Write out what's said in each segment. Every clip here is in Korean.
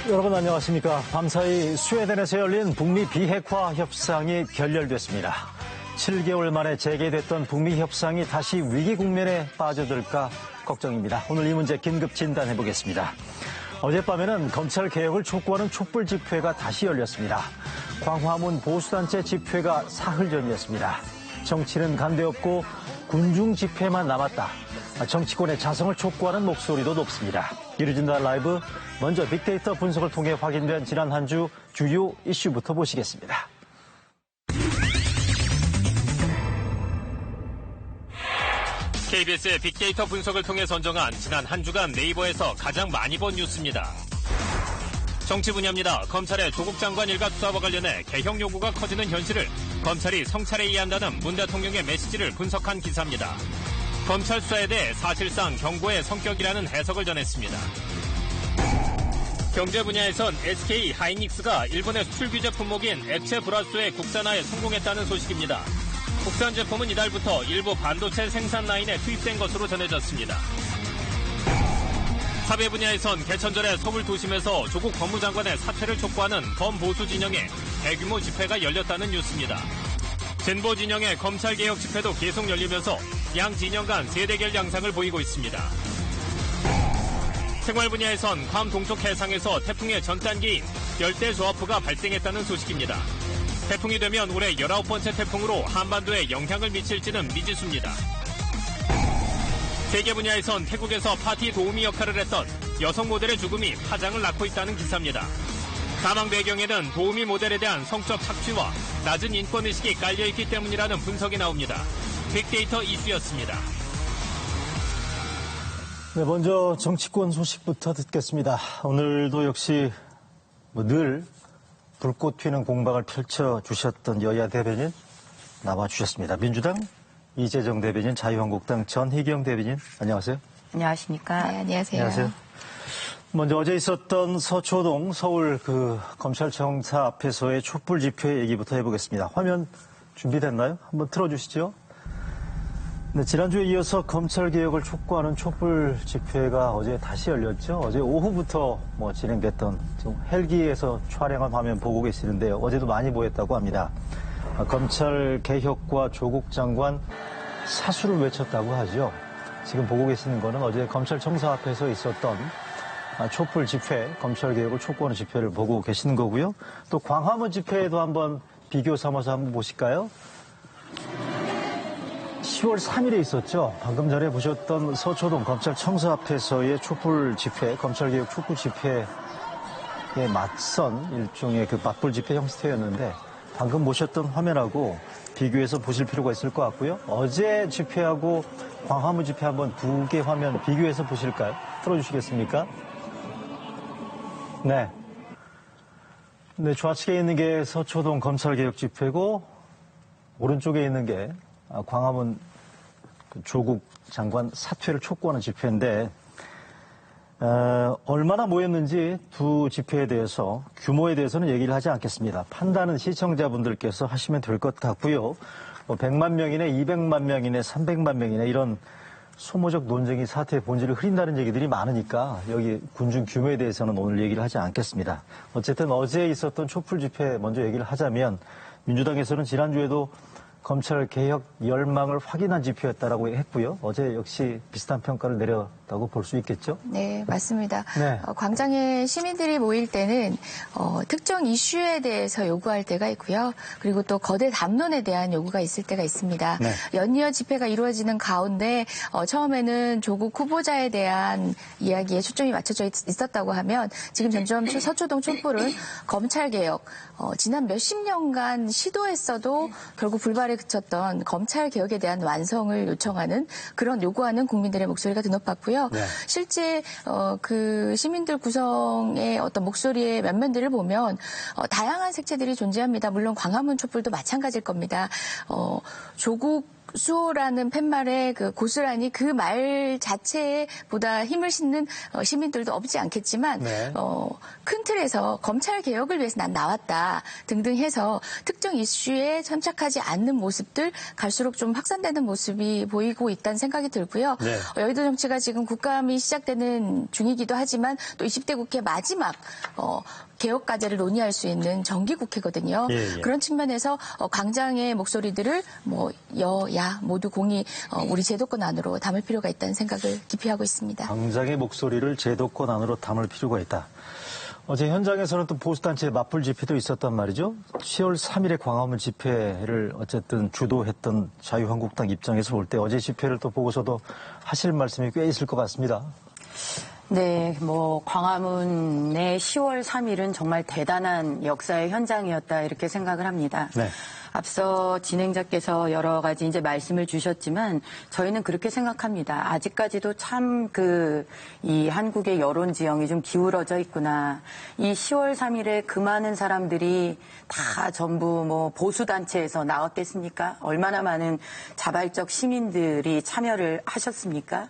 여러분 안녕하십니까. 밤사이 스웨덴에서 열린 북미 비핵화 협상이 결렬됐습니다. 7개월 만에 재개됐던 북미 협상이 다시 위기 국면에 빠져들까 걱정입니다. 오늘 이 문제 긴급 진단해보겠습니다. 어젯밤에는 검찰 개혁을 촉구하는 촛불 집회가 다시 열렸습니다. 광화문 보수단체 집회가 사흘 전이었습니다. 정치는 간데없고 군중 집회만 남았다. 정치권의 자성을 촉구하는 목소리도 높습니다. 이루진다 라이브, 먼저 빅데이터 분석을 통해 확인된 지난 한 주 주요 이슈부터 보시겠습니다. KBS의 빅데이터 분석을 통해 선정한 지난 한 주간 네이버에서 가장 많이 본 뉴스입니다. 정치 분야입니다. 검찰의 조국 장관 일가 수사와 관련해 개혁 요구가 커지는 현실을 검찰이 성찰해 이해한다는 문 대통령의 메시지를 분석한 기사입니다. 검찰 수사에 대해 사실상 경고의 성격이라는 해석을 전했습니다. 경제 분야에선 SK 하이닉스가 일본의 수출 규제 품목인 액체 불화소의 국산화에 성공했다는 소식입니다. 국산 제품은 이달부터 일부 반도체 생산 라인에 투입된 것으로 전해졌습니다. 사회 분야에선 개천절에 서울 도심에서 조국 법무장관의 사퇴를 촉구하는 범보수 진영의 대규모 집회가 열렸다는 뉴스입니다. 진보 진영의 검찰개혁 집회도 계속 열리면서 양 진영 간 세대결 양상을 보이고 있습니다. 생활 분야에선 괌 동쪽 해상에서 태풍의 전 단계인 열대 저하프가 발생했다는 소식입니다. 태풍이 되면 올해 19번째 태풍으로 한반도에 영향을 미칠지는 미지수입니다. 세계 분야에선 태국에서 파티 도우미 역할을 했던 여성 모델의 죽음이 파장을 낳고 있다는 기사입니다. 사망 배경에는 도우미 모델에 대한 성적 착취와 낮은 인권의식이 깔려있기 때문이라는 분석이 나옵니다. 빅데이터 이슈였습니다. 네, 먼저 정치권 소식부터 듣겠습니다. 오늘도 역시 늘 불꽃 튀는 공방을 펼쳐주셨던 여야 대변인 나와주셨습니다. 민주당 이재정 대변인, 자유한국당 전희경 대변인, 안녕하세요. 안녕하십니까. 네, 안녕하세요. 안녕하세요. 먼저 어제 있었던 서초동 서울 검찰청사 앞에서의 촛불 집회 얘기부터 해보겠습니다. 화면 준비됐나요? 한번 틀어주시죠. 네, 지난주에 이어서 검찰개혁을 촉구하는 촛불 집회가 어제 다시 열렸죠. 어제 오후부터 진행됐던 헬기에서 촬영한 화면 보고 계시는데요. 어제도 많이 보였다고 합니다. 검찰개혁과 조국 장관 사수를 외쳤다고 하죠. 지금 보고 계시는 거는 어제 검찰청사 앞에서 있었던 촛불 집회, 검찰개혁을 촉구하는 집회를 보고 계시는 거고요. 또 광화문 집회에도 한번 비교 삼아서 한번 보실까요? 10월 3일에 있었죠. 방금 전에 보셨던 서초동 검찰청사 앞에서의 촛불 집회, 검찰개혁 촉구 집회에 맞선 일종의 맞불 집회 형태였는데 방금 보셨던 화면하고 비교해서 보실 필요가 있을 것 같고요. 어제 집회하고 광화문 집회 한번 두 개 화면 비교해서 보실까요? 틀어주시겠습니까? 네. 네, 좌측에 있는 게 서초동 검찰개혁 집회고 오른쪽에 있는 게 광화문 조국 장관 사퇴를 촉구하는 집회인데 얼마나 모였는지 두 집회에 대해서 규모에 대해서는 얘기를 하지 않겠습니다. 판단은 시청자분들께서 하시면 될 것 같고요. 100만 명이네, 200만 명이네, 300만 명이네 이런 소모적 논쟁이 사태의 본질을 흐린다는 얘기들이 많으니까 여기 군중 규모에 대해서는 오늘 얘기를 하지 않겠습니다. 어쨌든 어제 있었던 촛불 집회 먼저 얘기를 하자면 민주당에서는 지난주에도 검찰 개혁 열망을 확인한 집회였다라고 했고요. 어제 역시 비슷한 평가를 내렸다고 볼 수 있겠죠? 네, 맞습니다. 네. 광장에 시민들이 모일 때는 특정 이슈에 대해서 요구할 때가 있고요. 그리고 또 거대 담론에 대한 요구가 있을 때가 있습니다. 네. 연이어 집회가 이루어지는 가운데 처음에는 조국 후보자에 대한 이야기에 초점이 맞춰져 있었다고 하면 지금 점점 서초동 촛불은 검찰 개혁, 지난 몇십 년간 시도했어도 결국 불발에 그쳤던 검찰 개혁에 대한 완성을 요청하는 그런 요구하는 국민들의 목소리가 드높았고요. 네. 실제 그 시민들 구성의 어떤 목소리의 면면들을 보면 다양한 색채들이 존재합니다. 물론 광화문 촛불도 마찬가지일 겁니다. 조국 수호라는 팻말에 그 고스란히 그 말 자체에 보다 힘을 싣는 시민들도 없지 않겠지만 네. 큰 틀에서 검찰 개혁을 위해서 난 나왔다 등등 해서 특정 이슈에 천착하지 않는 모습들 갈수록 좀 확산되는 모습이 보이고 있다는 생각이 들고요. 네. 여의도 정치가 지금 국감이 시작되는 중이기도 하지만 또 20대 국회 마지막 개혁 과제를 논의할 수 있는 정기 국회거든요. 예. 그런 측면에서 광장의 목소리들을 뭐 여야 모두 공히 우리 제도권 안으로 담을 필요가 있다는 생각을 깊이 하고 있습니다. 광장의 목소리를 제도권 안으로 담을 필요가 있다. 어제 현장에서는 또 보수단체의 맞불 집회도 있었단 말이죠. 10월 3일에 광화문 집회를 어쨌든 주도했던 자유한국당 입장에서 볼 때 어제 집회를 또 보고서도 하실 말씀이 꽤 있을 것 같습니다. 네, 광화문의 10월 3일은 정말 대단한 역사의 현장이었다 이렇게 생각을 합니다. 네. 앞서 진행자께서 여러 가지 이제 말씀을 주셨지만 저희는 그렇게 생각합니다. 아직까지도 참 이 한국의 여론 지형이 좀 기울어져 있구나. 이 10월 3일에 그 많은 사람들이 다 전부 보수단체에서 나왔겠습니까? 얼마나 많은 자발적 시민들이 참여를 하셨습니까?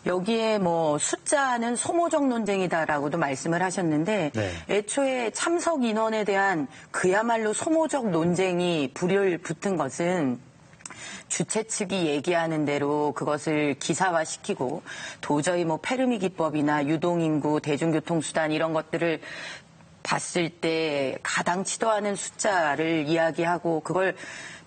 여기에 숫자는 소모적 논쟁이다라고도 말씀을 하셨는데 네. 애초에 참석 인원에 대한 그야말로 소모적 논쟁이 불을 붙은 것은 주최 측이 얘기하는 대로 그것을 기사화시키고 도저히 페르미 기법이나 유동인구, 대중교통수단 이런 것들을 봤을 때 가당치도 않은 숫자를 이야기하고 그걸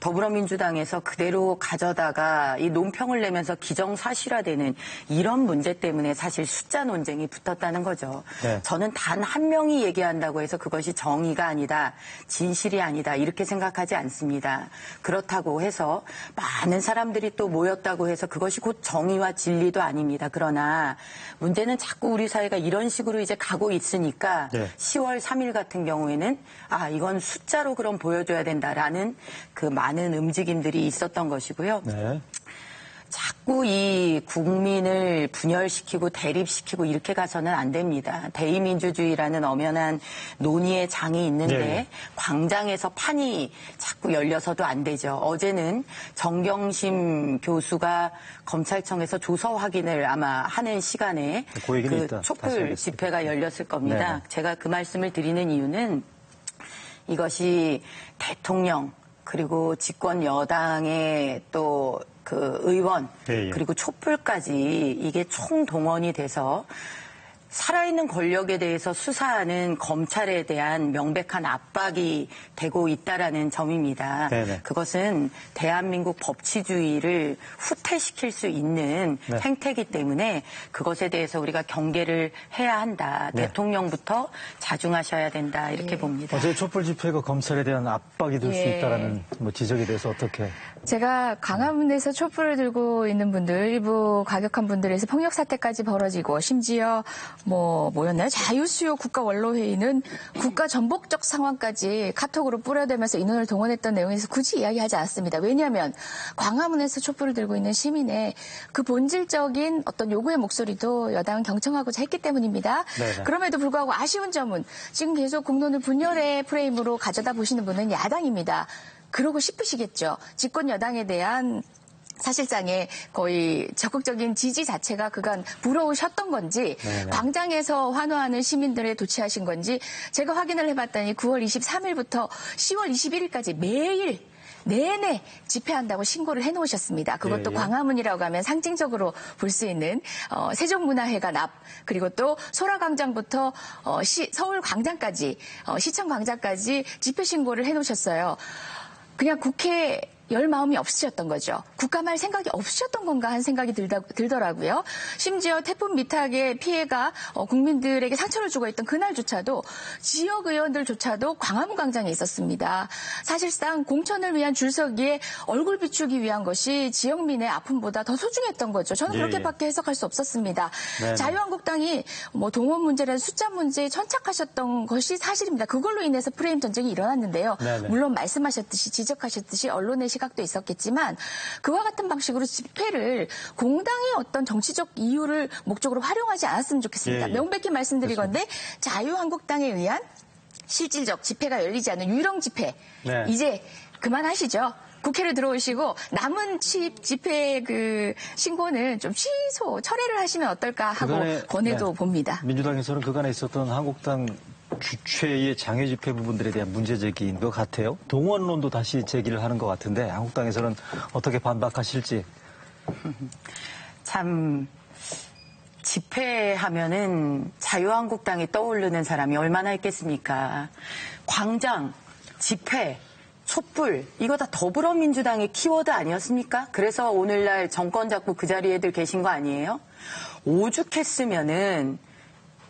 더불어민주당에서 그대로 가져다가 이 논평을 내면서 기정사실화되는 이런 문제 때문에 사실 숫자 논쟁이 붙었다는 거죠. 네. 저는 단 한 명이 얘기한다고 해서 그것이 정의가 아니다, 진실이 아니다 이렇게 생각하지 않습니다. 그렇다고 해서 많은 사람들이 또 모였다고 해서 그것이 곧 정의와 진리도 아닙니다. 그러나 문제는 자꾸 우리 사회가 이런 식으로 이제 가고 있으니까 네. 10월 3일 같은 경우에는 이건 숫자로 그럼 보여줘야 된다라는 그 많은 움직임들이 있었던 것이고요. 네. 자꾸 이 국민을 분열시키고 대립시키고 이렇게 가서는 안 됩니다. 대의민주주의라는 엄연한 논의의 장이 있는데 네. 광장에서 판이 자꾸 열려서도 안 되죠. 어제는 정경심 교수가 검찰청에서 조서 확인을 아마 하는 시간에 그 얘기는 있다. 다시 촛불 하겠습니다. 집회가 열렸을 겁니다. 네. 제가 그 말씀을 드리는 이유는 이것이 대통령 그리고 집권 여당의 또 그 의원 예. 그리고 촛불까지 이게 총동원이 돼서 살아있는 권력에 대해서 수사하는 검찰에 대한 명백한 압박이 되고 있다라는 점입니다. 네네. 그것은 대한민국 법치주의를 후퇴시킬 수 있는 네. 행태이기 때문에 그것에 대해서 우리가 경계를 해야 한다. 네. 대통령부터 자중하셔야 된다. 이렇게 봅니다. 어제 촛불 집회가 검찰에 대한 압박이 될 수 예. 있다라는 지적에 대해서 어떻게? 제가 광화문에서 촛불을 들고 있는 분들, 일부 과격한 분들에서 폭력 사태까지 벌어지고 심지어 뭐였나요? 자유수요 국가원로회의는 국가 전복적 상황까지 카톡으로 뿌려대면서 인원을 동원했던 내용에서 굳이 이야기하지 않았습니다. 왜냐하면 광화문에서 촛불을 들고 있는 시민의 그 본질적인 어떤 요구의 목소리도 여당은 경청하고자 했기 때문입니다. 네네. 그럼에도 불구하고 아쉬운 점은 지금 계속 공론을 분열의 프레임으로 가져다 보시는 분은 야당입니다. 그러고 싶으시겠죠. 집권 여당에 대한 사실상의 거의 적극적인 지지 자체가 그간 부러우셨던 건지 네네. 광장에서 환호하는 시민들에 도취하신 건지 제가 확인을 해봤더니 9월 23일부터 10월 21일까지 매일 내내 집회한다고 신고를 해놓으셨습니다. 그것도 예. 광화문이라고 하면 상징적으로 볼 수 있는 세종문화회관 앞 그리고 또 소라광장부터 서울광장까지 시청광장까지 집회 신고를 해놓으셨어요. 그냥 국회 열 마음이 없으셨던 거죠. 국감할 생각이 없으셨던 건가 하는 생각이 들더라고요. 심지어 태풍 미탁의 피해가 국민들에게 상처를 주고 있던 그날조차도 지역 의원들조차도 광화문 광장에 있었습니다. 사실상 공천을 위한 줄서기에 얼굴 비추기 위한 것이 지역민의 아픔보다 더 소중했던 거죠. 저는 그렇게밖에 해석할 수 없었습니다. 네네. 자유한국당이 동원 문제라는 숫자 문제에 천착하셨던 것이 사실입니다. 그걸로 인해서 프레임 전쟁이 일어났는데요. 네네. 물론 말씀하셨듯이 지적하셨듯이 언론의 시각도 있었겠지만 그와 같은 방식으로 집회를 공당의 어떤 정치적 이유를 목적으로 활용하지 않았으면 좋겠습니다. 예. 명백히 말씀드리건데 자유한국당에 의한 실질적 집회가 열리지 않는 유령 집회 네. 이제 그만하시죠. 국회를 들어오시고 남은 집회 그 신고는 좀 철회를 하시면 어떨까 하고 권해도 봅니다. 민주당에서는 그간에 있었던 한국당 주최의 장외 집회 부분들에 대한 문제 제기인 것 같아요. 동원론도 다시 제기를 하는 것 같은데 한국당에서는 어떻게 반박하실지. 참 집회하면은 자유한국당이 떠오르는 사람이 얼마나 있겠습니까? 광장, 집회, 촛불 이거 다 더불어민주당의 키워드 아니었습니까? 그래서 오늘날 정권 잡고 그 자리에들 계신 거 아니에요? 오죽했으면은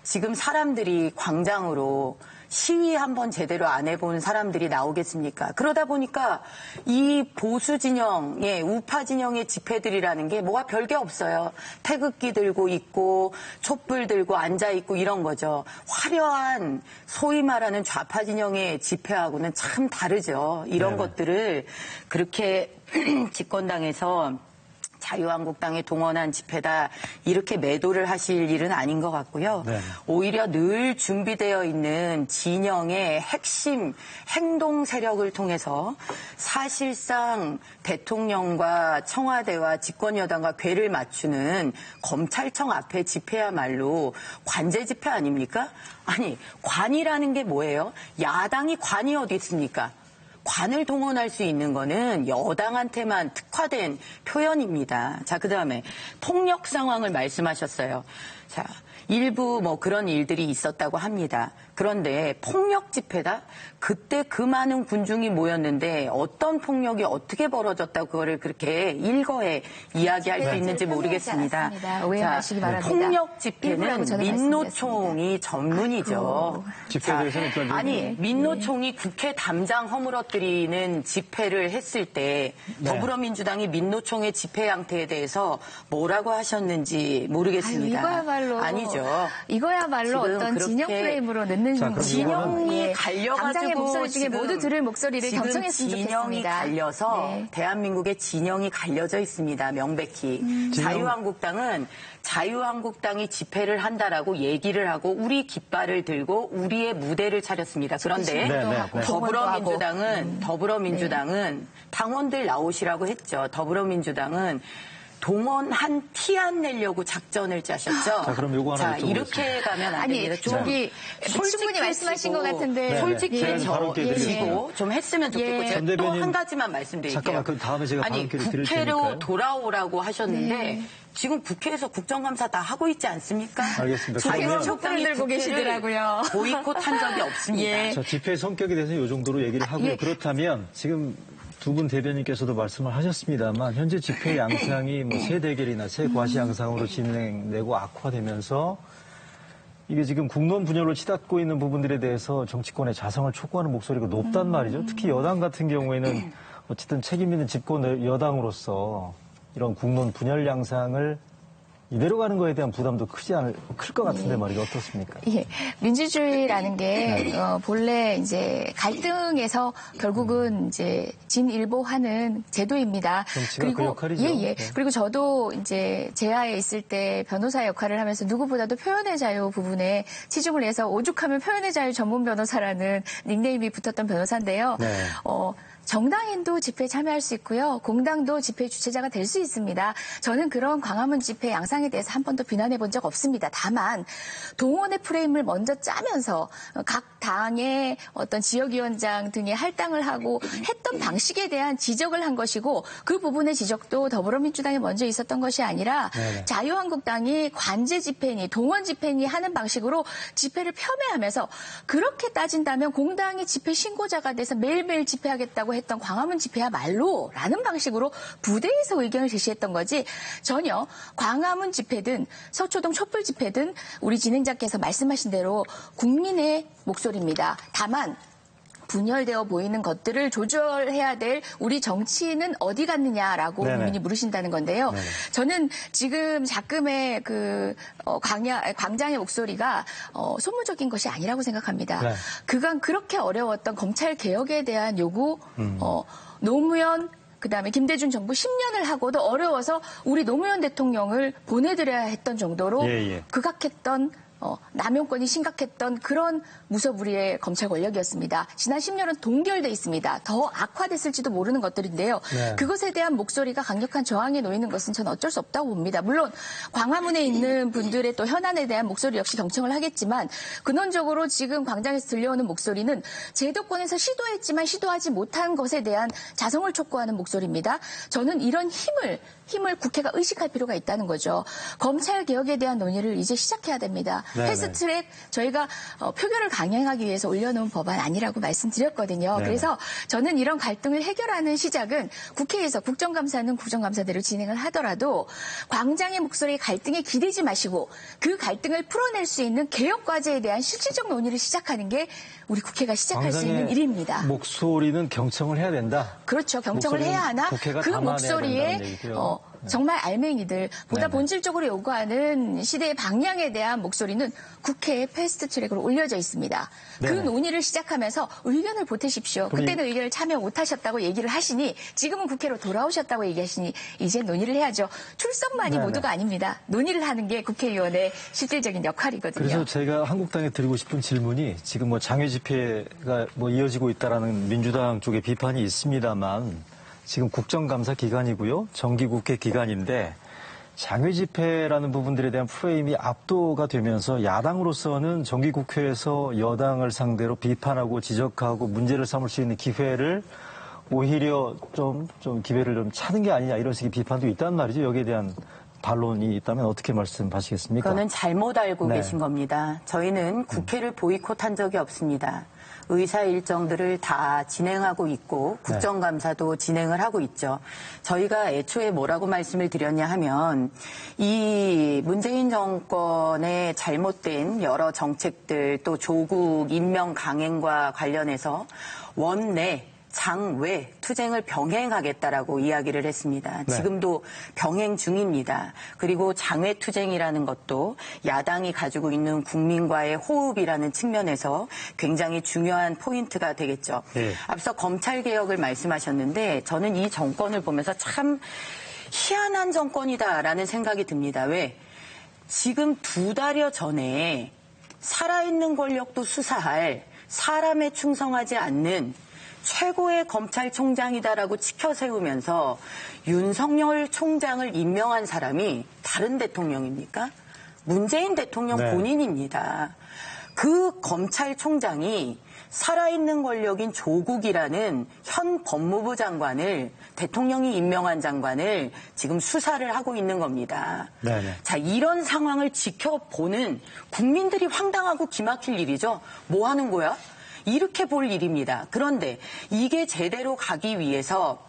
지금 사람들이 광장으로 시위 한번 제대로 안 해본 사람들이 나오겠습니까? 그러다 보니까 이 보수 진영의 우파 진영의 집회들이라는 게 뭐가 별게 없어요. 태극기 들고 있고 촛불 들고 앉아 있고 이런 거죠. 화려한 소위 말하는 좌파 진영의 집회하고는 참 다르죠. 이런 것들을 그렇게 집권당에서 자유한국당에 동원한 집회다 이렇게 매도를 하실 일은 아닌 것 같고요. 네. 오히려 늘 준비되어 있는 진영의 핵심 행동 세력을 통해서 사실상 대통령과 청와대와 집권여당과 궤를 맞추는 검찰청 앞에 집회야말로 관제 집회 아닙니까? 아니 관이라는 게 뭐예요? 야당이 관이 어디 있습니까? 관을 동원할 수 있는 거는 여당한테만 특화된 표현입니다. 자, 그다음에 통역 상황을 말씀하셨어요. 자, 일부 뭐 그런 일들이 있었다고 합니다. 그런데 폭력 집회다? 그때 그 많은 군중이 모였는데 어떤 폭력이 어떻게 벌어졌다고 그거를 그렇게 일거에 이야기할 수 있는지 모르겠습니다. 오해하시기 바랍니다. 폭력 집회는 민노총이 전문이죠. 집회에 대해서는 좀 아니 민노총이 국회 담장 허물어뜨리는 집회를 했을 때 더불어민주당이 민노총의 집회 양태에 대해서 뭐라고 하셨는지 모르겠습니다. 이거야말로 아니죠. 이거야말로 어떤 진영 프레임으로 넣는 진영이 갈려가지고 당장의 목소리 중에 지금 모두 들을 목소리를 경청했으면 좋겠습니다. 진영이 갈려서 대한민국의 진영이 갈려져 있습니다. 명백히. 자유한국당이 집회를 한다라고 얘기를 하고 우리 깃발을 들고 우리의 무대를 차렸습니다. 그런데 더불어민주당은 당원들 나오시라고 했죠. 더불어민주당은 동원한 티 안 내려고 작전을 짜셨죠. 자, 그럼 요거 하나 이렇게 가면 안 됩니다. 저기 충분히 말씀하신 것 같은데 솔직해지고 좀 했으면 좋겠고 제가 또 한 가지만 말씀드릴게요. 잠깐만, 그 다음에 제가 아니 발언기를 드릴 국회로 테니까요. 돌아오라고 하셨는데 지금 국회에서 국정감사 다 하고 있지 않습니까? 알겠습니다. 자기가 촛불을 들고 계시더라고요. 보이콧한 적이 없습니다. 자, 집회 성격에 대해서 이 정도로 얘기를 하고요. 그렇다면 지금 두 분 대변인께서도 말씀을 하셨습니다만 현재 집회 양상이 뭐 새 대결이나 새 과시 양상으로 진행되고 악화되면서 이게 지금 국론 분열로 치닫고 있는 부분들에 대해서 정치권의 자성을 촉구하는 목소리가 높단 말이죠. 특히 여당 같은 경우에는 어쨌든 책임 있는 집권 여당으로서 이런 국론 분열 양상을 이대로 가는 거에 대한 부담도 클 것 같은데 말이죠. 어떻습니까? 예. 민주주의라는 게 본래 이제 갈등에서 결국은 이제 진일보하는 제도입니다. 정치가 그 역할이죠. 예. 그리고 저도 이제 제야에 있을 때 변호사 역할을 하면서 누구보다도 표현의 자유 부분에 치중을 해서 오죽하면 표현의 자유 전문 변호사라는 닉네임이 붙었던 변호사인데요. 네. 정당인도 집회에 참여할 수 있고요. 공당도 집회 주최자가 될 수 있습니다. 저는 그런 광화문 집회 양상에 대해서 한 번도 비난해 본 적 없습니다. 다만 동원의 프레임을 먼저 짜면서 각 당의 어떤 지역위원장 등의 할당을 하고 했던 방식에 대한 지적을 한 것이고 그 부분의 지적도 더불어민주당에 먼저 있었던 것이 아니라 자유한국당이 관제 집회니 동원 집회니 하는 방식으로 집회를 폄훼하면서 그렇게 따진다면 공당이 집회 신고자가 돼서 매일매일 집회하겠다고 했던 광화문 집회야말로 라는 방식으로 부대에서 의견을 제시했던 거지 전혀 광화문 집회든 서초동 촛불 집회든 우리 진행자께서 말씀하신 대로 국민의 목소리입니다. 다만 분열되어 보이는 것들을 조절해야 될 우리 정치인은 어디 갔느냐라고 국민이 물으신다는 건데요. 저는 지금 자금의 광장의 목소리가 소모적인 것이 아니라고 생각합니다. 그간 그렇게 어려웠던 검찰 개혁에 대한 요구, 노무현 그다음에 김대중 정부 10년을 하고도 어려워서 우리 노무현 대통령을 보내드려야 했던 정도로 극악했던 남용권이 심각했던 그런 무소불위의 검찰 권력이었습니다. 지난 10년은 동결돼 있습니다. 더 악화됐을지도 모르는 것들인데요. 네. 그것에 대한 목소리가 강력한 저항에 놓이는 것은 저는 어쩔 수 없다고 봅니다. 물론 광화문에 있는 분들의 또 현안에 대한 목소리 역시 경청을 하겠지만 근원적으로 지금 광장에서 들려오는 목소리는 제도권에서 시도했지만 시도하지 못한 것에 대한 자성을 촉구하는 목소리입니다. 저는 이런 힘을 국회가 의식할 필요가 있다는 거죠. 검찰 개혁에 대한 논의를 이제 시작해야 됩니다. 네네. 패스트트랙 저희가 표결을 강행하기 위해서 올려놓은 법안 아니라고 말씀드렸거든요. 네네. 그래서 저는 이런 갈등을 해결하는 시작은 국회에서 국정감사는 국정감사대로 진행을 하더라도 광장의 목소리 갈등에 기대지 마시고 그 갈등을 풀어낼 수 있는 개혁 과제에 대한 실질적 논의를 시작하는 게 우리 국회가 시작할 수 있는 일입니다. 목소리는 경청을 해야 된다. 그렇죠. 경청을 해야 하나 국회가 그 담아내야 목소리에 된다는 얘기고요. 정말 알맹이들 보다 네네. 본질적으로 요구하는 시대의 방향에 대한 목소리는 국회에 패스트트랙으로 올려져 있습니다. 그 네네. 논의를 시작하면서 의견을 보태십시오. 그럼 그때는 의견을 참여 못하셨다고 얘기를 하시니 지금은 국회로 돌아오셨다고 얘기하시니 이제 논의를 해야죠. 출석만이 네네. 모두가 아닙니다. 논의를 하는 게 국회의원의 실질적인 역할이거든요. 그래서 제가 한국당에 드리고 싶은 질문이 지금 뭐 장외 집회가 뭐 이어지고 있다라는 민주당 쪽의 비판이 있습니다만 지금 국정감사 기간이고요. 정기국회 기간인데 장외 집회라는 부분들에 대한 프레임이 압도가 되면서 야당으로서는 정기국회에서 여당을 상대로 비판하고 지적하고 문제를 삼을 수 있는 기회를 오히려 좀 기회를 좀 찾는 게 아니냐 이런 식의 비판도 있단 말이죠. 여기에 대한 반론이 있다면 어떻게 말씀하시겠습니까? 그거는 잘못 알고 네. 계신 겁니다. 저희는 국회를 보이콧한 적이 없습니다. 의사 일정들을 다 진행하고 있고 국정감사도 진행을 하고 있죠. 저희가 애초에 뭐라고 말씀을 드렸냐 하면 이 문재인 정권의 잘못된 여러 정책들 또 조국 임명 강행과 관련해서 원내 장외 투쟁을 병행하겠다라고 이야기를 했습니다. 네. 지금도 병행 중입니다. 그리고 장외 투쟁이라는 것도 야당이 가지고 있는 국민과의 호흡이라는 측면에서 굉장히 중요한 포인트가 되겠죠. 네. 앞서 검찰 개혁을 말씀하셨는데 저는 이 정권을 보면서 참 희한한 정권이다라는 생각이 듭니다. 왜? 지금 2달여 전에 살아있는 권력도 수사할 사람에 충성하지 않는 최고의 검찰총장이다라고 치켜세우면서 윤석열 총장을 임명한 사람이 다른 대통령입니까? 문재인 대통령 네. 본인입니다. 그 검찰총장이 살아있는 권력인 조국이라는 현 법무부 장관을 대통령이 임명한 장관을 지금 수사를 하고 있는 겁니다. 네네. 자, 이런 상황을 지켜보는 국민들이 황당하고 기막힐 일이죠. 뭐 하는 거야? 이렇게 볼 일입니다. 그런데 이게 제대로 가기 위해서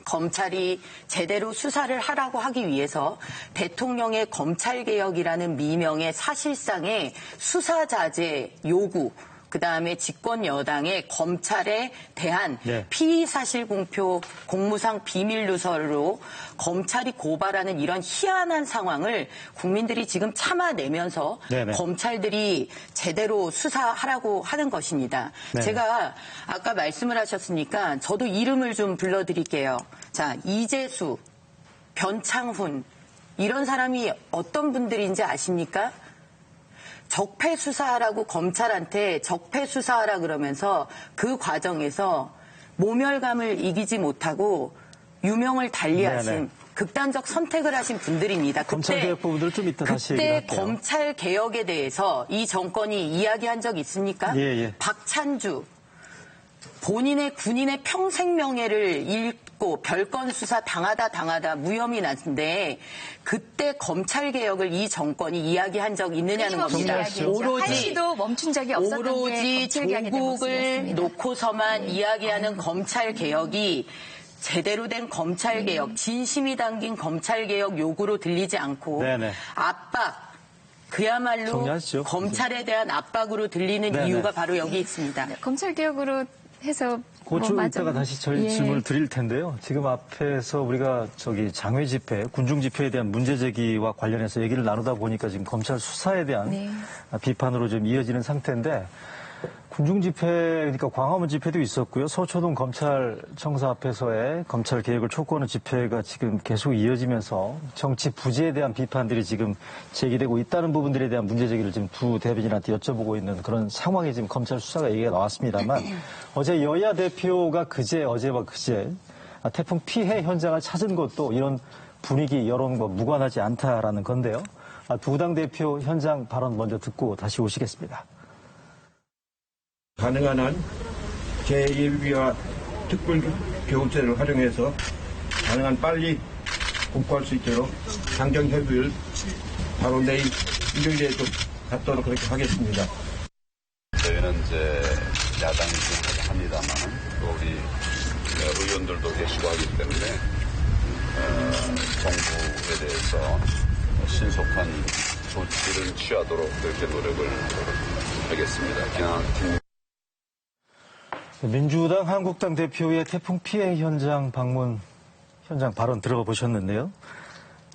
검찰이 제대로 수사를 하라고 하기 위해서 대통령의 검찰개혁이라는 미명의 사실상의 수사자제 요구 그다음에 집권 여당의 검찰에 대한 네. 피의사실 공표 공무상 비밀 누설로 검찰이 고발하는 이런 희한한 상황을 국민들이 지금 참아내면서 네네. 검찰들이 제대로 수사하라고 하는 것입니다. 네. 제가 아까 말씀을 하셨으니까 저도 이름을 좀 불러드릴게요. 자, 이재수, 변창훈 이런 사람이 어떤 분들인지 아십니까? 적폐 수사하라고 검찰한테 적폐 수사하라 그러면서 그 과정에서 모멸감을 이기지 못하고 유명을 달리하신 네네. 극단적 선택을 하신 분들입니다. 검찰개혁 부분들을 좀 이따 다시 얘기를 그때 할게요. 검찰 개혁에 대해서 이 정권이 이야기한 적 있습니까? 예. 박찬주 본인의 군인의 평생 명예를 잃고 별건 수사 당하다 무혐의 났는데 그때 검찰 개혁을 이 정권이 이야기한 적 있느냐는 끊임없이 겁니다. 이야기했죠. 한시도 멈춘 적이 없었던 게 오로지 검찰 개혁의 조국을 모습이었습니다. 놓고서만 이야기하는 검찰 개혁이 제대로 된 검찰 개혁, 진심이 담긴 검찰 개혁 요구로 들리지 않고 네네. 압박. 그야말로 정리하시죠. 검찰에 대한 압박으로 들리는 네네. 이유가 바로 여기 있습니다. 검찰 개혁으로 해서 그쪽 맞아. 이따가 다시 저희 예. 질문을 드릴 텐데요. 지금 앞에서 우리가 장외 집회, 군중 집회에 대한 문제 제기와 관련해서 얘기를 나누다 보니까 지금 검찰 수사에 대한 네. 비판으로 좀 이어지는 상태인데 군중 집회, 그러니까 광화문 집회도 있었고요. 서초동 검찰청사 앞에서의 검찰 개혁을 촉구하는 집회가 지금 계속 이어지면서 정치 부재에 대한 비판들이 지금 제기되고 있다는 부분들에 대한 문제 제기를 지금 두 대변인한테 여쭤보고 있는 그런 상황에 지금 검찰 수사가 얘기가 나왔습니다만 어제 여야 대표가 어제와 그제 태풍 피해 현장을 찾은 것도 이런 분위기, 여론과 무관하지 않다라는 건데요. 두 당 대표 현장 발언 먼저 듣고 다시 오시겠습니다. 가능한 한 제2비와 특별교훈제를 활용해서 가능한 빨리 복구할 수 있도록 당정협의를 바로 내일 일요일에도 갖도록 그렇게 하겠습니다. 저희는 이제 야당이긴 합니다만 또 우리 의원들도 계시고 하기 때문에 정부에 대해서 신속한 조치를 취하도록 그렇게 노력을 하겠습니다. 민주당, 한국당 대표의 태풍 피해 현장 발언 들어보셨는데요.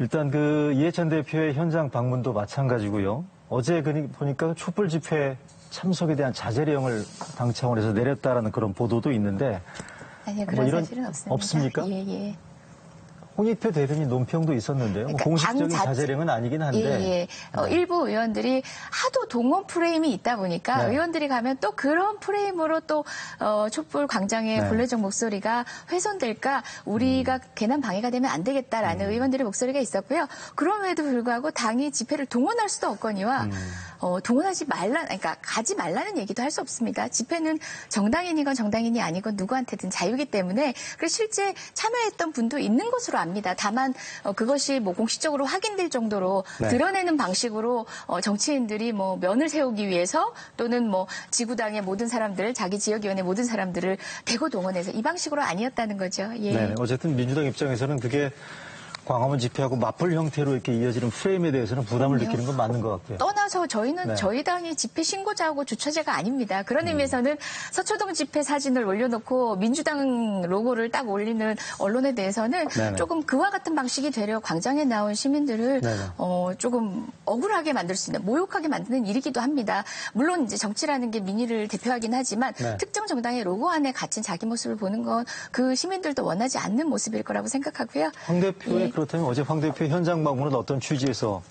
일단 이해찬 대표의 현장 방문도 마찬가지고요. 어제 보니까 촛불 집회 참석에 대한 자제령을 당 차원에서 내렸다라는 그런 보도도 있는데. 아니요, 그런 사실은 없습니다. 없습니까? 예. 홍익표 대변인 논평도 있었는데요. 그러니까 공식적인 자제령은 아니긴 한데. 일부 의원들이 하도 동원 프레임이 있다 보니까 의원들이 가면 또 그런 프레임으로 또 촛불 광장의 분리적 목소리가 훼손될까 우리가 괜한 방해가 되면 안 되겠다라는 의원들의 목소리가 있었고요. 그럼에도 불구하고 당이 집회를 동원할 수도 없거니와 동원하지 그러니까 가지 말라는 얘기도 할 수 없습니다. 집회는 정당인이건 정당인이 아니건 누구한테든 자유이기 때문에 그래서 실제 참여했던 분도 있는 것으로 압니다. 다만 그것이 공식적으로 확인될 정도로 드러내는 방식으로 정치인들이 면을 세우기 위해서 또는 지구당의 모든 사람들, 자기 지역위원회 모든 사람들을 대거 동원해서 이 방식으로 아니었다는 거죠. 예. 네, 어쨌든 민주당 입장에서는 그게 광화문 집회하고 맞불 형태로 이렇게 이어지는 프레임에 대해서는 부담을 느끼는 건 맞는 것 같고요. 떠나서 저희는 저희 당이 집회 신고자하고 주최자가 아닙니다. 그런 의미에서는 서초동 집회 사진을 올려놓고 민주당 로고를 딱 올리는 언론에 대해서는 조금 그와 같은 방식이 되려 광장에 나온 시민들을 조금 억울하게 만들 수 있는, 모욕하게 만드는 일이기도 합니다. 물론 이제 정치라는 게 민의를 대표하긴 하지만 특정 정당의 로고 안에 갇힌 자기 모습을 보는 건 그 시민들도 원하지 않는 모습일 거라고 생각하고요. 황 대표의 그렇다면 어제 황 대표 현장 방문은 어떤 취지에서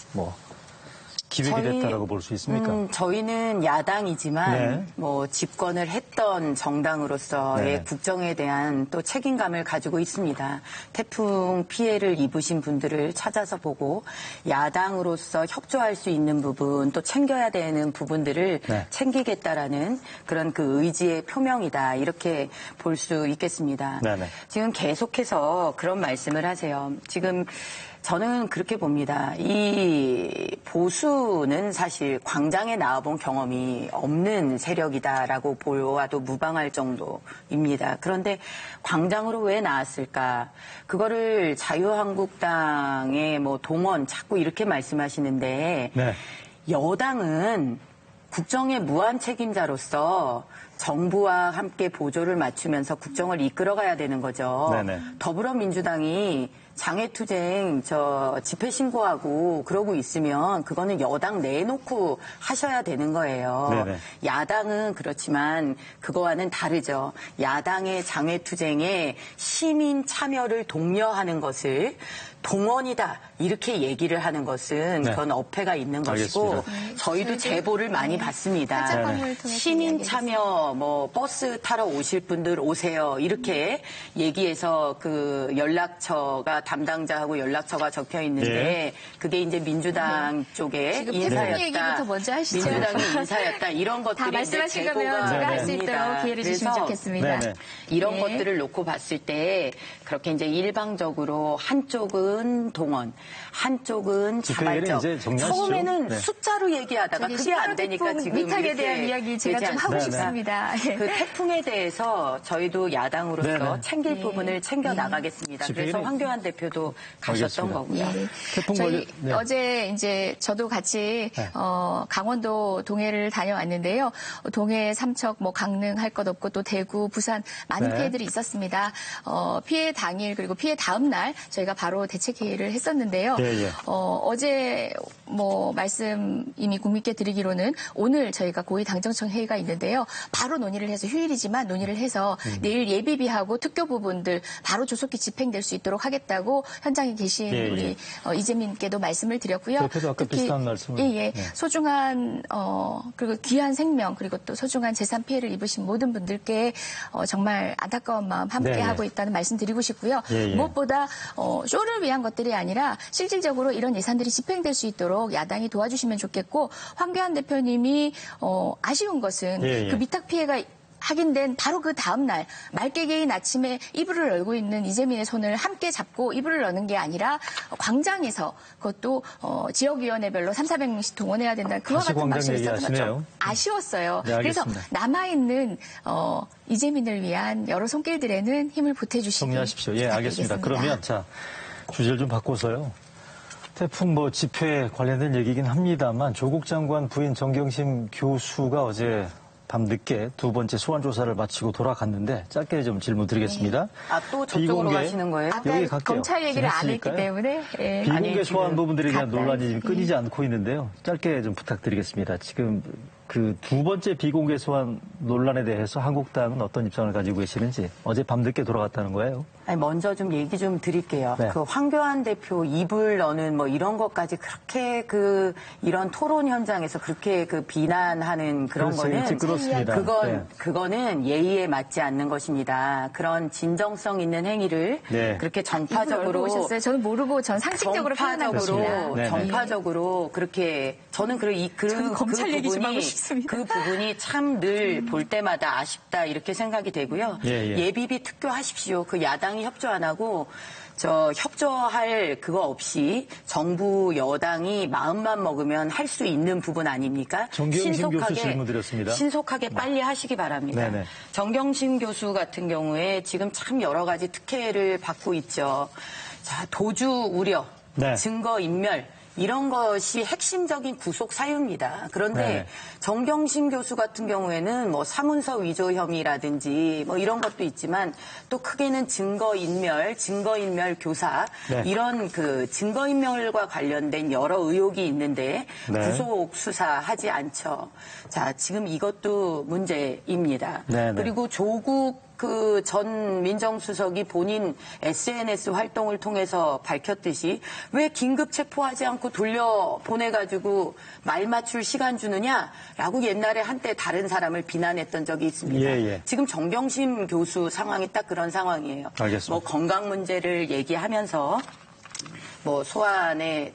기획이 됐다라고 볼 수 있습니까? 저희는 야당이지만 집권을 했던 정당으로서의 국정에 대한 또 책임감을 가지고 있습니다. 태풍 피해를 입으신 분들을 찾아서 보고 야당으로서 협조할 수 있는 부분 또 챙겨야 되는 부분들을 챙기겠다라는 그런 의지의 표명이다. 이렇게 볼 수 있겠습니다. 지금 계속해서 그런 말씀을 하세요. 지금 저는 그렇게 봅니다. 이 보수는 사실 광장에 나와본 경험이 없는 세력이다라고 보아도 무방할 정도입니다. 그런데 광장으로 왜 나왔을까? 그거를 자유한국당의 동원 자꾸 이렇게 말씀하시는데 여당은 국정의 무한 책임자로서 정부와 함께 보조를 맞추면서 국정을 이끌어가야 되는 거죠. 더불어민주당이 장애투쟁 집회 신고하고 그러고 있으면 그거는 여당 내놓고 하셔야 되는 거예요. 야당은 그렇지만 그거와는 다르죠. 야당의 장애투쟁에 시민 참여를 독려하는 것을 동원이다 이렇게 얘기를 하는 것은 그건 어폐가 있는 것이고 저희도 제보를 많이 받습니다. 시민 참여 버스 타러 오실 분들 오세요 이렇게 얘기해서 연락처가 담당자하고 연락처가 적혀 있는데 그게 이제 민주당 쪽에 인사였다. 먼저 하시죠. 민주당이 인사였다 이런 것들이 다 말씀하신 거면 제가 할 수 있도록 기회를 주시면 좋겠습니다. 이런 것들을 놓고 봤을 때 그렇게 이제 일방적으로 한쪽은 동원, 한쪽은 자발적. 처음에는 숫자로 얘기하다가 그게 안 되니까 지금 미탁에 대한 이야기 제가 좀 하고 싶습니다. 그 태풍에 대해서 저희도 야당으로서 챙길 부분을 챙겨 나가겠습니다. 그래서 황교안 대표도 가셨던 거고요. 저희 어제 이제 저도 같이 강원도 동해를 다녀왔는데요. 동해, 삼척, 강릉 할 것 없고 또 대구, 부산 많은 피해들이 있었습니다. 피해 당일 그리고 피해 다음 날 저희가 바로 대책 대책회의를 했었는데요. 예, 예. 어제 말씀 이미 국민께 드리기로는 오늘 저희가 고위 당정청 회의가 있는데요. 바로 논의를 해서 휴일이지만 논의를 해서 내일 예비비하고 특교 부분들 바로 조속히 집행될 수 있도록 하겠다고 현장에 계신 예, 예. 우리 이재민께도 말씀을 드렸고요. 대표도 아까 비슷한 말씀을. 예. 소중한 그리고 귀한 생명 그리고 또 소중한 재산 피해를 입으신 모든 분들께 정말 안타까운 마음 함께 네, 하고 예. 있다는 말씀 드리고 싶고요. 예. 무엇보다 쇼를 위한 것들이 아니라 실질적으로 이런 예산들이 집행될 수 있도록 야당이 도와주시면 좋겠고 황교안 대표님이 아쉬운 것은 예. 그 미탁 피해가 확인된 바로 그 다음 날 말개개인 아침에 이불을 열고 있는 이재민의 손을 함께 잡고 이불을 여는 게 아니라 광장에서 그것도 지역위원회별로 3,400명씩 동원해야 된다는 그와 다시 같은 광장 방식을 썼던 얘기하시네요. 좀 아쉬웠어요. 네, 그래서 알겠습니다. 남아있는 이재민을 위한 여러 손길들에는 힘을 보태주시기 정리하십시오. 예, 알겠습니다. 부탁드리겠습니다. 그러면 자 주제를 좀 바꿔서요. 태풍 집회 관련된 얘기긴 합니다만 조국 장관 부인 정경심 교수가 어제 밤늦게 두 번째 소환 조사를 마치고 돌아갔는데 짧게 좀 질문 드리겠습니다. 또 저쪽으로 가시는 거예요? 아까 여기 갈게요. 검찰 얘기를 안 했기 지났으니까요. 때문에 비공개 아니, 소환 지금 부분들에 대한 갔다. 논란이 지금 끊이지 않고 있는데요. 짧게 좀 부탁드리겠습니다. 지금 그 두 번째 비공개 소환 논란에 대해서 한국당은 어떤 입장을 가지고 계시는지 어제 밤늦게 돌아갔다는 거예요. 아니, 먼저 좀 얘기 좀 드릴게요. 네. 그 황교안 대표 이불 너는 이런 것까지 그렇게 이런 토론 현장에서 그렇게 비난하는 그런 그렇죠. 거는 일찍 끌었습니다. 그거는 예의에 맞지 않는 것입니다. 그런 진정성 있는 행위를 네. 그렇게 이불 정파적으로 열고 오셨어요? 저는 모르고 전 상식적으로 표현한 것입니다. 네네. 정파적으로 그렇게 저는 저는 검찰 얘기 좀 하고 싶습니다. 그 부분이 참 늘 볼 때마다 아쉽다 이렇게 생각이 되고요. 예. 예비비 특교하십시오. 그 야당이 협조 안 하고 협조할 그거 없이 정부 여당이 마음만 먹으면 할 수 있는 부분 아닙니까? 정경심 교수 질문 드렸습니다. 신속하게 빨리 하시기 바랍니다. 네네. 정경심 교수 같은 경우에 지금 참 여러 가지 특혜를 받고 있죠. 자, 도주 우려, 네. 증거 인멸 이런 것이 핵심적인 구속 사유입니다. 그런데 네. 정경심 교수 같은 경우에는 사문서 위조 혐의라든지 이런 것도 있지만 또 크게는 증거인멸 교사 네. 이런 증거인멸과 관련된 여러 의혹이 있는데 네. 구속 수사하지 않죠. 자, 지금 이것도 문제입니다. 네. 그리고 조국 전 민정수석이 본인 SNS 활동을 통해서 밝혔듯이 왜 긴급 체포하지 않고 돌려보내가지고 말 맞출 시간 주느냐라고 옛날에 한때 다른 사람을 비난했던 적이 있습니다. 예. 지금 정경심 교수 상황이 딱 그런 상황이에요. 알겠습니다. 건강 문제를 얘기하면서 소환에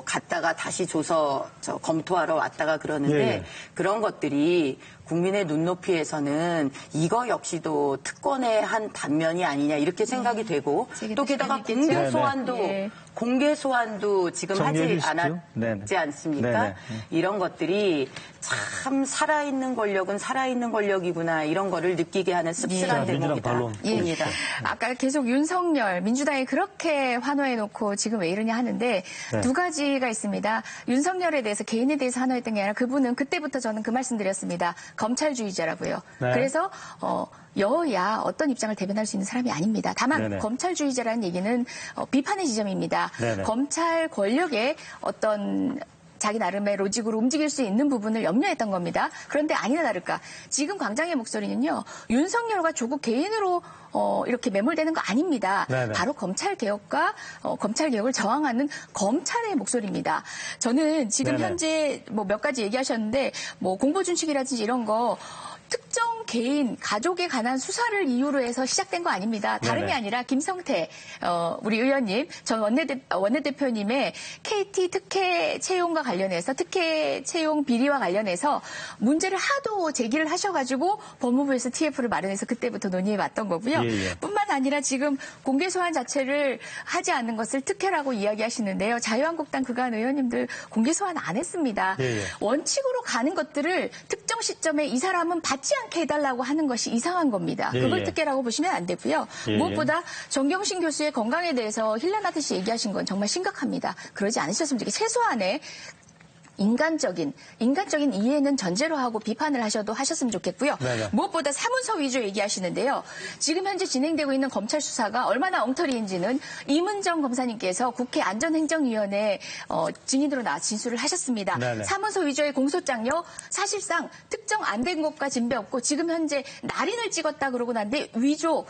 갔다가 다시 줘서 검토하러 왔다가 그러는데 예. 그런 것들이 국민의 눈높이에서는 이거 역시도 특권의 한 단면이 아니냐 이렇게 생각이 되고 또 게다가 공개 소환도 예. 공개 소환도 지금 하지 정리해 주시죠. 않았지 네네. 않습니까? 네네. 이런 것들이 참 살아있는 권력은 살아있는 권력이구나 이런 거를 느끼게 하는 씁쓸한 자, 민주당 반론. 대목이다. 아까 계속 윤석열, 민주당이 그렇게 환호해놓고 지금 왜 이러냐 하는데 네. 두 가지가 있습니다. 윤석열에 대해서 개인에 대해서 환호했던 게 아니라 그분은 그때부터 저는 그 말씀 드렸습니다. 검찰주의자라고요. 네. 그래서 여야 어떤 입장을 대변할 수 있는 사람이 아닙니다. 다만 네네. 검찰주의자라는 얘기는 비판의 지점입니다. 네네. 검찰 권력의 어떤 자기 나름의 로직으로 움직일 수 있는 부분을 염려했던 겁니다. 그런데 아니나 다를까 지금 광장의 목소리는요. 윤석열과 조국 개인으로 이렇게 매몰되는 거 아닙니다. 네네. 바로 검찰개혁과 검찰개혁을 저항하는 검찰의 목소리입니다. 저는 지금 네네. 현재 몇 가지 얘기하셨는데 공보준칙이라든지 이런 거 특정 개인, 가족에 관한 수사를 이유로 해서 시작된 거 아닙니다. 다름이 네네. 아니라 김성태 우리 의원님, 전 원내대표님의 KT 특혜 채용과 관련해서 특혜 채용 비리와 관련해서 문제를 하도 제기를 하셔가지고 법무부에서 TF를 마련해서 그때부터 논의해 왔던 거고요. 예. 뿐만 아니라 지금 공개 소환 자체를 하지 않는 것을 특혜라고 이야기하시는데요. 자유한국당 그간 의원님들 공개 소환 안 했습니다. 예. 원칙으로 가는 것들을 특정 시점에 이 사람은 받지 않게 해달라고 하는 것이 이상한 겁니다. 예. 그걸 특혜라고 보시면 안 되고요. 예. 무엇보다 정경심 교수의 건강에 대해서 힐난하듯이 얘기하신 건 정말 심각합니다. 그러지 않으셨으면 좋겠어요. 최소한의 인간적인 이해는 전제로 하고 비판을 하셨으면 좋겠고요. 네네. 무엇보다 사문서 위주 얘기하시는데요. 지금 현재 진행되고 있는 검찰 수사가 얼마나 엉터리인지는 이문정 검사님께서 국회 안전행정위원회 증인으로 나와 진술을 하셨습니다. 네네. 사문서 위주의 공소장요. 사실상 특정 안 된 것과 진배 없고 지금 현재 날인을 찍었다 그러고 난데 위조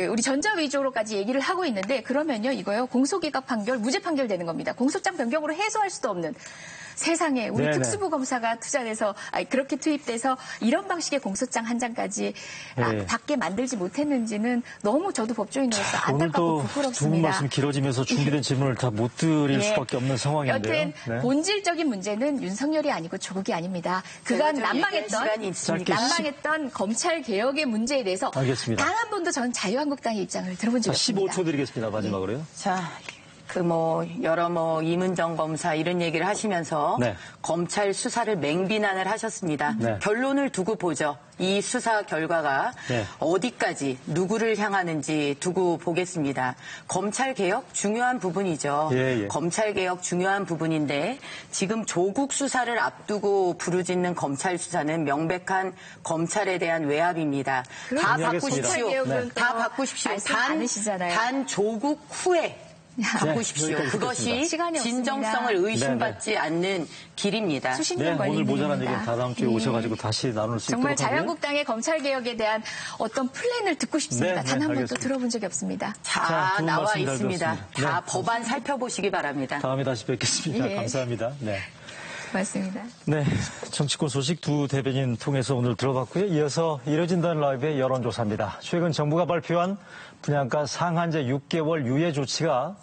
우리 전자 위조로까지 얘기를 하고 있는데 그러면요 이거요 공소기각 판결 무죄 판결 되는 겁니다. 공소장 변경으로 해소할 수도 없는 세상에 우리 네네. 특수부 검사가 투자돼서 그렇게 투입돼서 이런 방식의 공소장 한 장까지 네. 받게 만들지 못했는지는 너무 저도 법조인으로서 안타깝고 오늘도 두 분 부끄럽습니다. 말씀 길어지면서 준비된 질문을 다 못 드릴 수밖에 없는 상황인데요. 여튼 네. 본질적인 문제는 윤석열이 아니고 조국이 아닙니다. 그간 난망했던 검찰 개혁의 문제에 대해서 알겠습니다. 단 한 번도 전 자유한국당의 입장을 들어본 적이 자, 없습니다. 15초 드리겠습니다. 마지막으로요. 자, 여러 이문정 검사 이런 얘기를 하시면서 네. 검찰 수사를 맹비난을 하셨습니다. 네. 결론을 두고 보죠. 이 수사 결과가 네. 어디까지 누구를 향하는지 두고 보겠습니다. 검찰 개혁 중요한 부분이죠. 예. 검찰 개혁 중요한 부분인데 지금 조국 수사를 앞두고 부르짖는 검찰 수사는 명백한 검찰에 대한 외압입니다. 다 바꾸십시오. 네. 다 바꾸십시오. 말씀 많으시잖아요. 단 조국 후에 바꾸십시오. 여기까지 그것이 시간이 없습니다. 진정성을 의심받지 않는 길입니다. 수십 네, 년 걸리는 오늘 모자란 일입니다. 얘기는 다 다음 주에 오셔가지고 다시 나눌 수 있도록 정말 하고요. 자유한국당의 검찰 개혁에 대한 어떤 플랜을 듣고 싶습니다. 네, 단 한 번도 알겠습니다. 들어본 적이 없습니다. 자, 다 두분 나와 말씀 잘 있습니다. 들었습니다. 다 네. 법안 살펴보시기 바랍니다. 다음에 다시 뵙겠습니다. 예. 감사합니다. 네. 고맙습니다. 네, 정치권 소식 두 대변인 통해서 오늘 들어봤고요. 이어서 이뤄진다는 라이브의 여론조사입니다. 최근 정부가 발표한 분양가 상한제 6개월 유예 조치가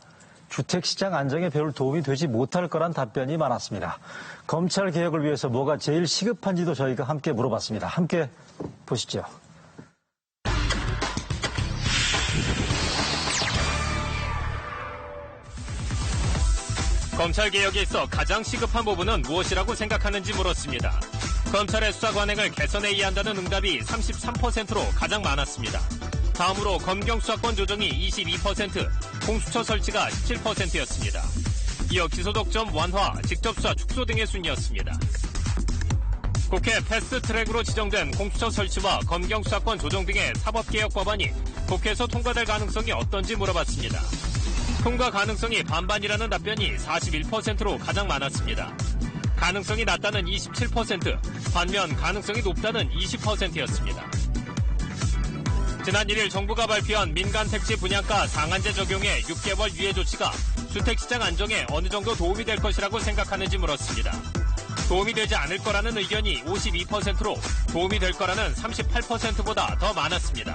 주택시장 안정에 별 도움이 되지 못할 거란 답변이 많았습니다. 검찰 개혁을 위해서 뭐가 제일 시급한지도 저희가 함께 물어봤습니다. 함께 보시죠. 검찰 개혁에 있어 가장 시급한 부분은 무엇이라고 생각하는지 물었습니다. 검찰의 수사 관행을 개선해야 한다는 응답이 33%로 가장 많았습니다. 다음으로 검경 수사권 조정이 22%, 공수처 설치가 17%였습니다. 이어 기소독점 완화, 직접수사 축소 등의 순이었습니다. 국회 패스트트랙으로 지정된 공수처 설치와 검경 수사권 조정 등의 사법개혁 법안이 국회에서 통과될 가능성이 어떤지 물어봤습니다. 통과 가능성이 반반이라는 답변이 41%로 가장 많았습니다. 가능성이 낮다는 27%, 반면 가능성이 높다는 20%였습니다. 지난 1일 정부가 발표한 민간 택지 분양가 상한제 적용의 6개월 유예 조치가 주택시장 안정에 어느 정도 도움이 될 것이라고 생각하는지 물었습니다. 도움이 되지 않을 거라는 의견이 52%로 도움이 될 거라는 38%보다 더 많았습니다.